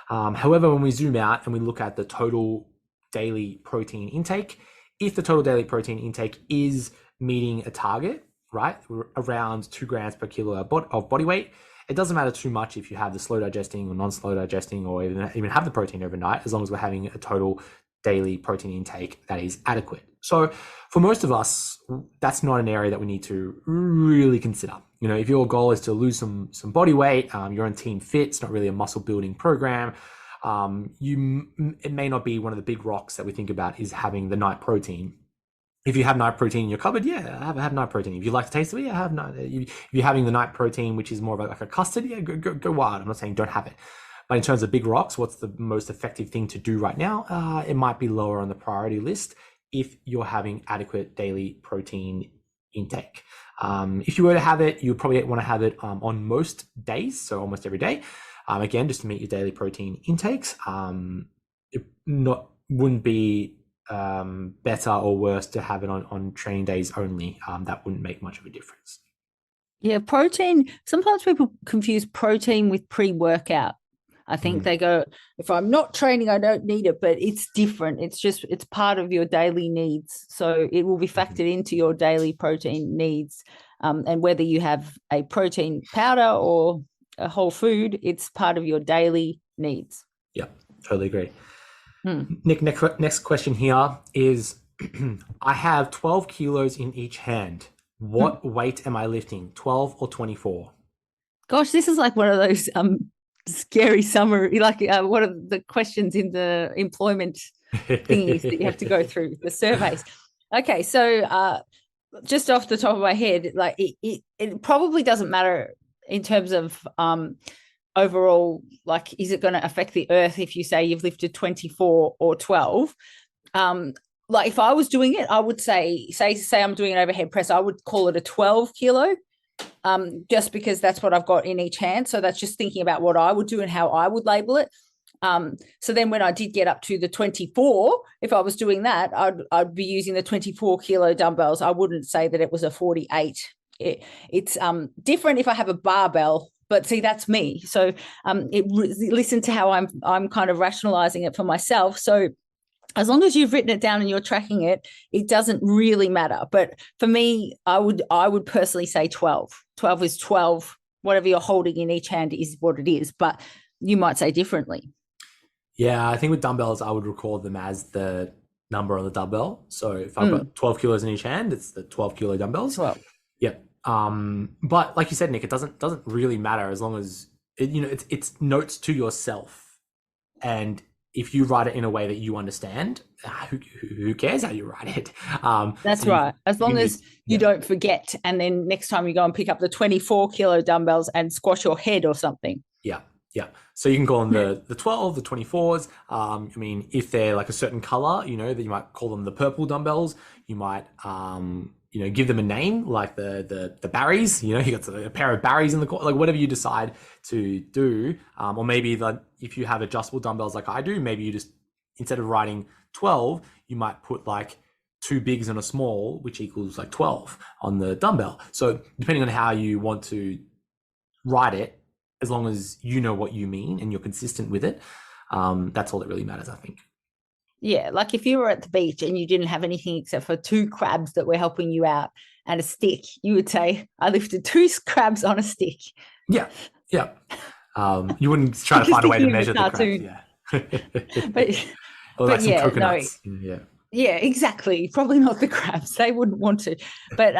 However, when we zoom out and we look at the total daily protein intake, if the total daily protein intake is meeting a target, right, around 2 grams per kilo of body weight, it doesn't matter too much if you have the slow digesting or non-slow digesting or even have the protein overnight, as long as we're having a total daily protein intake that is adequate. So for most of us, that's not an area that we need to really consider. You know, if your goal is to lose some body weight, you're on Team Fit, it's not really a muscle building program, it may not be one of the big rocks that we think about is having the night protein. If you have night protein in your cupboard, yeah, have night protein. If you like the taste of it, yeah, have night. If you're having the night protein, which is more of like a custard, yeah, go wild. I'm not saying don't have it. But in terms of big rocks, what's the most effective thing to do right now? It might be lower on the priority list if you're having adequate daily protein intake. If you were to have it, you would probably want to have it on most days, so almost every day. Again, just to meet your daily protein intakes. It wouldn't be better or worse to have it on training days only. That wouldn't make much of a difference. Yeah, protein. Sometimes people confuse protein with pre-workout. I think they go, if I'm not training, I don't need it, but it's different. It's part of your daily needs. So it will be factored into your daily protein needs. And whether you have a protein powder or a whole food, it's part of your daily needs. Yeah, totally agree. Nick, next question here is, I have 12 kilos in each hand. What weight am I lifting, 12 or 24? Gosh, this is like one of those scary summary, like one of the questions in the employment thingies that you have to go through, the surveys. Okay, so just off the top of my head, like it probably doesn't matter in terms of overall, like, is it going to affect the earth if you say you've lifted 24 or 12? Like if I was doing it, I would say I'm doing an overhead press, I would call it a 12 kilo. Just because that's what I've got in each hand. So that's just thinking about what I would do and how I would label it. So then when I did get up to the 24, if I was doing that, I'd be using the 24 kilo dumbbells. I wouldn't say that it was a 48. It's different if I have a barbell, but see, that's me. So listen to how I'm kind of rationalizing it for myself. So as long as you've written it down and you're tracking it, it doesn't really matter. But for me, I would personally say 12. 12 is 12. Whatever you're holding in each hand is what it is. But you might say differently. Yeah, I think with dumbbells, I would record them as the number on the dumbbell. So if I've got 12 kilos in each hand, it's the 12 kilo dumbbells. 12. Yep. But like you said, Nick, it doesn't really matter as long as it's notes to yourself. And if you write it in a way that you understand, who cares how you write it? That's right. As long as you don't forget, and then next time you go and pick up the 24 kilo dumbbells and squash your head or something. Yeah. So you can call them the 12, the 24s. I mean, if they're like a certain color, that you might call them the purple dumbbells. You might, give them a name like the Barrys. You got a pair of Barrys in the corner, like whatever you decide to do. Or maybe if you have adjustable dumbbells like I do, maybe you just, instead of writing 12, you might put like 2 bigs and a small, which equals like 12 on the dumbbell. So depending on how you want to write it, as long as you know what you mean and you're consistent with it, that's all that really matters, I think. Yeah, like if you were at the beach and you didn't have anything except for 2 crabs that were helping you out and a stick, you would say, I lifted 2 crabs on a stick. Yeah. You wouldn't try to find a way to measure the crabs. Yeah. but like some yeah, coconuts. No. Yeah, exactly. Probably not the crabs. They wouldn't want to. But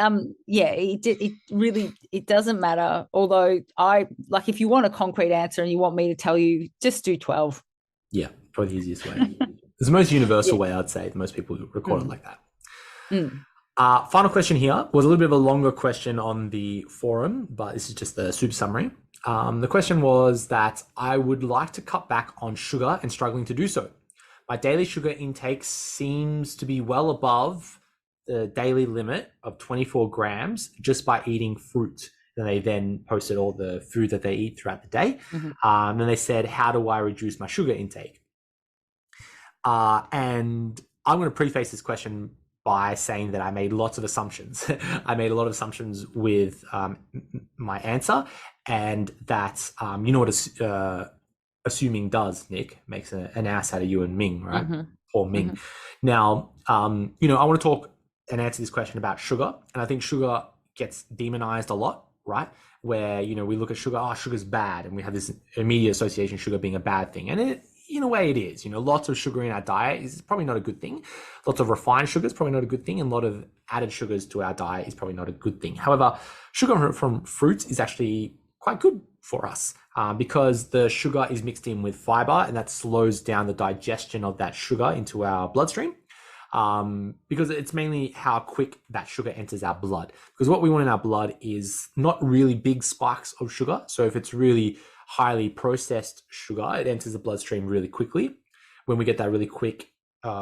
it doesn't matter. Although if you want a concrete answer and you want me to tell you, just do 12. Yeah, probably the easiest way. It's the most universal way, I'd say. Most people record it like that. Final question here was a little bit of a longer question on the forum, but this is just the super summary. The question was that I would like to cut back on sugar and struggling to do so. My daily sugar intake seems to be well above the daily limit of 24 grams just by eating fruit. And they then posted all the food that they eat throughout the day. And they said, how do I reduce my sugar intake? And I'm going to preface this question by saying that I made lots of assumptions. I made a lot of assumptions with my answer, and that you know what assuming does, Nick, makes an ass out of you and Ming, right? Or Ming. Now, you know, I want to talk and answer this question about sugar, and I think sugar gets demonized a lot, right? Where, you know, we look at sugar, oh, sugar's bad, and we have this immediate association sugar being a bad thing, and it, in a way, it is. You know, lots of sugar in our diet is probably not a good thing. Lots of refined sugar is probably not a good thing, and a lot of added sugars to our diet is probably not a good thing. However, sugar from fruits is actually quite good for us because the sugar is mixed in with fiber, and that slows down the digestion of that sugar into our bloodstream. Because it's mainly how quick that sugar enters our blood. Because what we want in our blood is not really big spikes of sugar. So if it's really highly processed sugar, it enters the bloodstream really quickly. When we get that really quick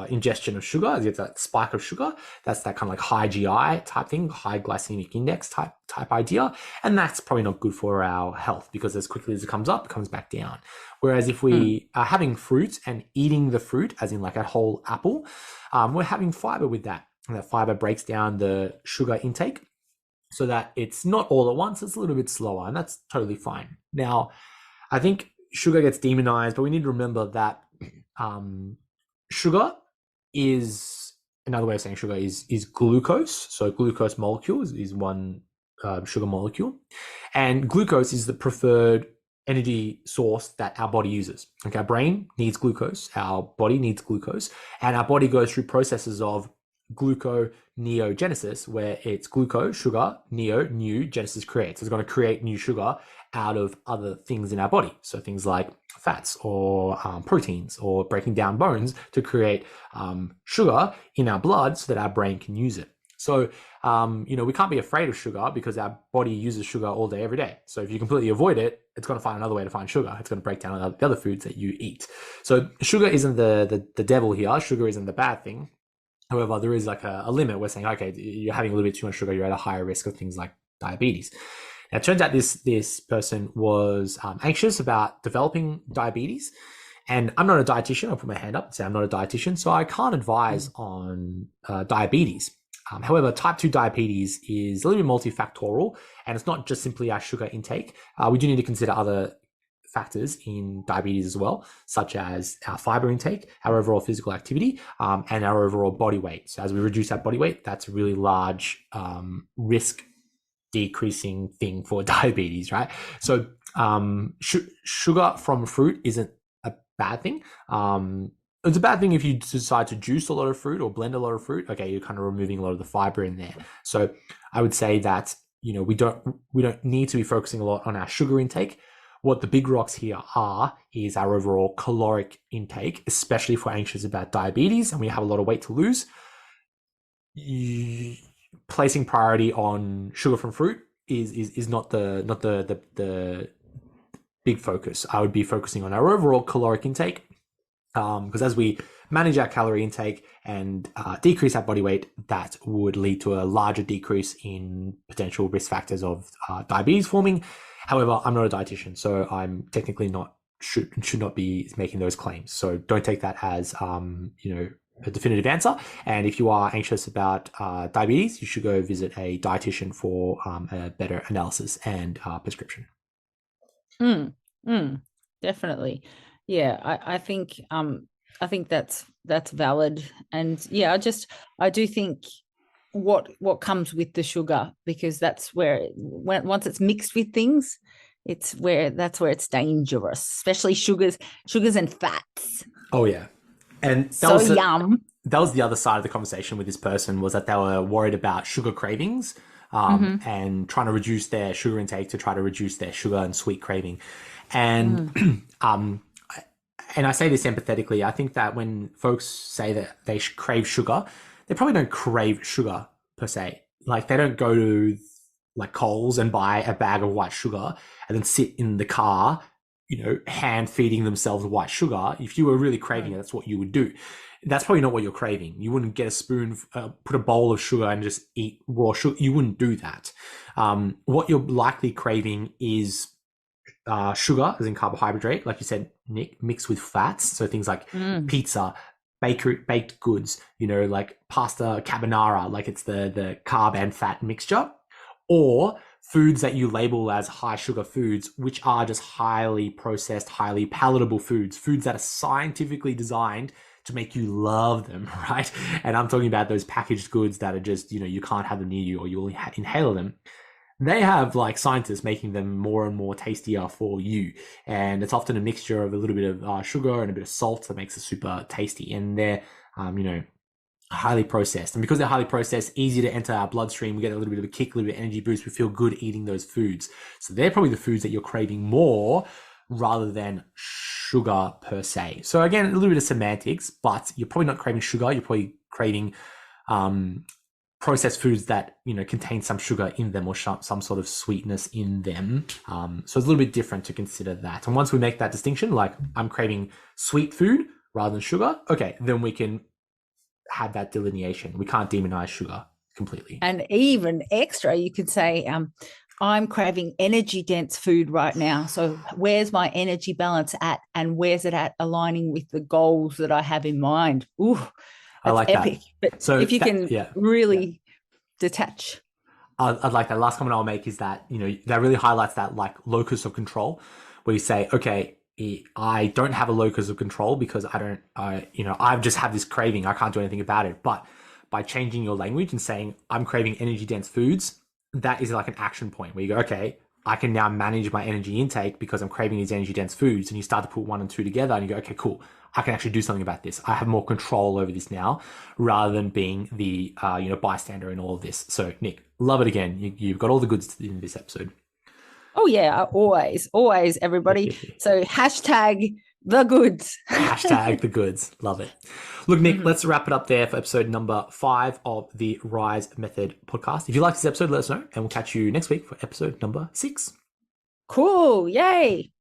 ingestion of sugar, you get that spike of sugar. That's that kind of like high GI type thing, high glycemic index type idea, and that's probably not good for our health because as quickly as it comes up, it comes back down. Whereas if we are having fruit and eating the fruit, as in like a whole apple, we're having fiber with that, and that fiber breaks down the sugar intake so that it's not all at once; it's a little bit slower, and that's totally fine. Now, I think sugar gets demonized, but we need to remember that sugar is, another way of saying sugar is glucose. So glucose molecule is one sugar molecule, and glucose is the preferred energy source that our body uses. Okay, our brain needs glucose, our body needs glucose, and our body goes through processes of gluconeogenesis, where it's glucose, sugar, new, genesis creates. It's going to create new sugar out of other things in our body. So things like fats or proteins, or breaking down bones to create sugar in our blood so that our brain can use it. So, you know, we can't be afraid of sugar because our body uses sugar all day, every day. So if you completely avoid it, it's going to find another way to find sugar. It's going to break down the other foods that you eat. So sugar isn't the devil here. Sugar isn't the bad thing. However, there is like a limit. We're saying, okay, you're having a little bit too much sugar, you're at a higher risk of things like diabetes. Now, it turns out this person was anxious about developing diabetes. And I'm not a dietitian. I'll put my hand up and say I'm not a dietitian, so I can't advise on diabetes. However, type 2 diabetes is a little bit multifactorial, and it's not just simply our sugar intake. We do need to consider other factors in diabetes as well, such as our fiber intake, our overall physical activity, and our overall body weight. So as we reduce our body weight, that's a really large risk decreasing thing for diabetes, right? So sugar from fruit isn't a bad thing. It's a bad thing if you decide to juice a lot of fruit or blend a lot of fruit. Okay, you're kind of removing a lot of the fiber in there. So I would say that, you know, we don't need to be focusing a lot on our sugar intake. What the big rocks here is our overall caloric intake, especially if we're anxious about diabetes and we have a lot of weight to lose. Placing priority on sugar from fruit is not the big focus. I would be focusing on our overall caloric intake, because as we manage our calorie intake and decrease our body weight, that would lead to a larger decrease in potential risk factors of diabetes forming. However, I'm not a dietitian, so I'm technically should not be making those claims. So don't take that as you know, a definitive answer. And if you are anxious about diabetes, you should go visit a dietitian for a better analysis and prescription. Definitely. Yeah, I think that's valid. And yeah, I do think what comes with the sugar, because that's where once it's mixed with things, that's where it's dangerous, especially sugars and fats. Oh yeah. And that so yum. That was the other side of the conversation with this person, was that they were worried about sugar cravings and trying to reduce their sugar intake to try to reduce their sugar and sweet craving. And and I say this empathetically, I think that when folks say that they crave sugar, they probably don't crave sugar per se. Like, they don't go to like Coles and buy a bag of white sugar and then sit in the car, you know, hand feeding themselves white sugar. If you were really craving it, that's what you would do. that's probably not what you're craving. You wouldn't get a spoon, put a bowl of sugar and just eat raw sugar. You wouldn't do that. What you're likely craving is sugar, as in carbohydrate, like you said, Nick, mixed with fats. So things like pizza, baked goods, like pasta carbonara, like it's the carb and fat mixture, or foods that you label as high sugar foods, which are just highly processed, highly palatable foods that are scientifically designed to make you love them, right? And I'm talking about those packaged goods that are just, you can't have them near you or you'll inhale them. They have like scientists making them more and more tastier for you. And it's often a mixture of a little bit of sugar and a bit of salt that makes it super tasty. And they're, highly processed. And because they're highly processed, easy to enter our bloodstream, we get a little bit of a kick, a little bit of energy boost. We feel good eating those foods. So they're probably the foods that you're craving more rather than sugar per se. So again, a little bit of semantics, but you're probably not craving sugar. You're probably craving processed foods that contain some sugar in them or some sort of sweetness in them. So it's a little bit different to consider that. And once we make that distinction, like I'm craving sweet food rather than sugar, okay, then we can have that delineation. We can't demonize sugar completely. And even extra, you could say, I'm craving energy dense food right now. So where's my energy balance at, and where's it at aligning with the goals that I have in mind? Ooh, that's I like epic. that. But so if you can really detach. I'd like that. Last comment I'll make is that, that really highlights that like locus of control, where you say, okay, I don't have a locus of control because I just have this craving. I can't do anything about it. But by changing your language and saying, I'm craving energy dense foods, that is like an action point where you go, okay, I can now manage my energy intake because I'm craving these energy dense foods. And you start to put one and two together and you go, okay, cool. I can actually do something about this. I have more control over this now rather than being the, bystander in all of this. So Nick, love it again. You've got all the goods in this episode. Oh yeah, always everybody. So hashtag the goods. Hashtag the goods. Love it. Look, Nick, let's wrap it up there for episode number 5 of the Rise Method podcast. If you like this episode, let us know, and we'll catch you next week for episode number 6. Cool. Yay.